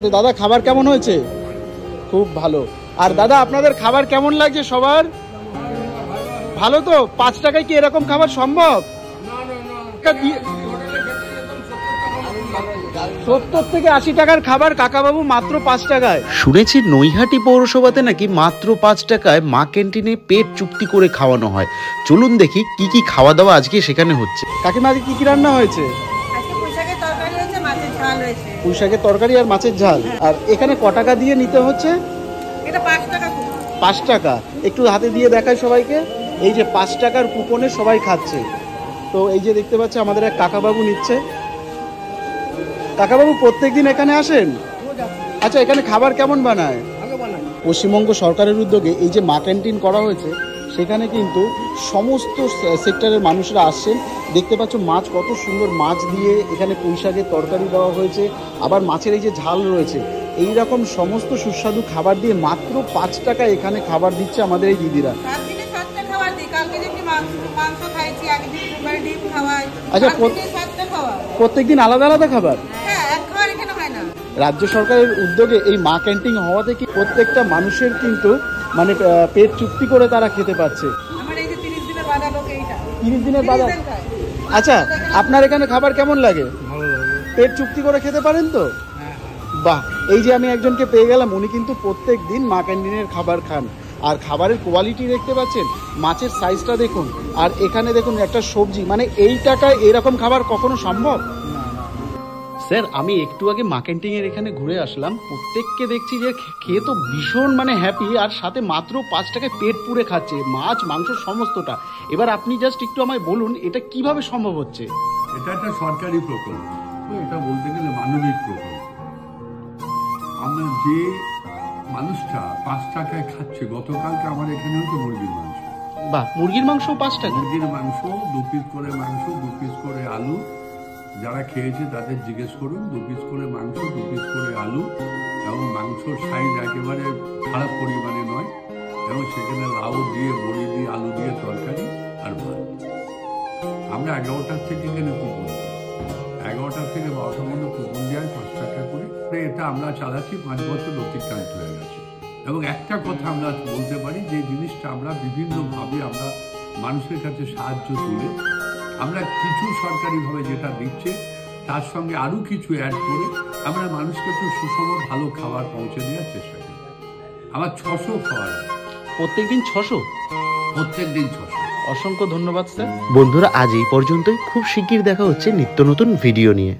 তো দাদা খাবার কেমন হয়েছে? খুব ভালো। আর দাদা আপনাদের খাবার কেমন লাগছে সবার? ভালো তো? 5 টাকায় কি এরকম খাবার সম্ভব? 70 থেকে 80 টাকার খাবার কাকাবাবু মাত্র 5 টাকায়। শুনেছি নৈহাটি পৌরসভাতে নাকি মাত্র 5 টাকায় মা ক্যান্টিনে পেট চুক্তি করে খাওয়ানো হয়। চলুন দেখি কি কি খাওয়া দাওয়া আজকে সেখানে হচ্ছে। কাকিমা আজকে কি কি রান্না হয়েছে? পুঁই শাকের তরকারি আর মাছের ঝাল। আর এখানে ক টাকা দিয়ে নিতে হচ্ছে? এটা 5 টাকা। 5 টাকা। একটু হাতে দিয়ে দেখায় সবাইকে। এই যে 5 টাকার কুপনে সবাই খাচ্ছে। তো এই যে দেখতে পাচ্ছি আমাদের এক কাকাবাবু নিচ্ছে। কাকাবাবু প্রত্যেকদিন এখানে আসেন? আচ্ছা, এখানে খাবার কেমন বানায়? পশ্চিমবঙ্গ সরকারের উদ্যোগে এই যে মা ক্যান্টিন করা হয়েছে, সেখানে কিন্তু সমস্ত সেক্টরের মানুষরা আসছেন। দেখতে পাচ্ছ মাছ, কত সুন্দর মাছ দিয়ে এখানে পুঁই শাকের তরকারি দেওয়া হয়েছে, আবার মাছের এই যে ঝাল রয়েছে। এই রকম সমস্ত সুস্বাদু খাবার দিয়ে মাত্র 5 টাকা এখানে খাবার দিচ্ছে আমাদের এই দিদিরা। আচ্ছা, প্রত্যেকদিন আলাদা আলাদা খাবার? রাজ্য সরকারের উদ্যোগে এই মা ক্যান্টিন হওয়াতে কি প্রত্যেকটা মানুষের কিন্তু মানে পেট চুক্তি করে তারা খেতে পাচ্ছে। 30 দিনের বাজার। আচ্ছা, আপনার এখানে খাবার কেমন লাগে? পেট চুক্তি করে খেতে পারেন তো? বাহ। এই যে আমি একজনকে পেয়ে গেলাম, উনি কিন্তু প্রত্যেক দিন মা ক্যান্টিনের খাবার খান। আর খাবারের কোয়ালিটি দেখতে পাচ্ছেন, মাছের সাইজটা দেখুন, আর এখানে দেখুন একটা সবজি। মানে এই টাকায় এরকম খাবার কখনো সম্ভব? স্যার, আমি একটু আগে মা ক্যান্টিনের এখানে ঘুরে আসলাম। প্রত্যেককে দেখছি যে খেয়ে তো ভীষণ মানে হ্যাপি, আর সাথে মাত্র 5 টাকায় পেট পুরে খাচ্ছে, মাছ মাংস সমস্তটা। এবার আপনি জাস্ট একটু আমায় বলুন এটা কিভাবে সম্ভব হচ্ছে? এটা একটা সরকারি প্রকল্প, এটা বলতে গেলে মানবিক প্রকল্প। আমরা যে মানুষটা 5 টাকায় খাচ্ছে, গতকালকে আমার এখানে হতো মুরগির মাংস। বাহ, মুরগির মাংস 5 টাকা? মুরগির মাংস 2 পিস করে মাংস, 2 পিস করে আলু। যারা খেয়েছে তাদের জিজ্ঞেস করুন, 2 পিস করে মাংস, 2 পিস করে আলু, এবং মাংসর সাইজ একেবারে খারাপ পরিমাণে নয়, এবং সেখানে লাউ দিয়ে, বড়ি দিয়ে, আলু দিয়ে তরকারি আর ভাত। আমরা 11টার থেকে এখানে কুপন দিই, 11টা থেকে 12টার মধ্যে কুপন দেওয়ার 5 টাকা করে। এটা আমরা চালাচ্ছি, 5 বছর অতিক্রান্ত হয়ে গেছে। এবং একটা কথা আমরা বলতে পারি, যে জিনিসটা আমরা বিভিন্নভাবে আমরা মানুষের কাছে সাহায্য তুলে আমরা কিছু সরকারিভাবে যেটা দিচ্ছে তার সঙ্গে আরো কিছু অ্যাড করে আমরা মানুষকে একটু সুষম ভালো খাবার পৌঁছে দেওয়ার চেষ্টা করি। আমার 600 খাবার। প্রত্যেকদিন 600? প্রত্যেকদিন 600। অসংখ্য ধন্যবাদ স্যার। বন্ধুরা, আজ এই পর্যন্তই। খুব শিগগির দেখা হচ্ছে নিত্য নতুন ভিডিও নিয়ে।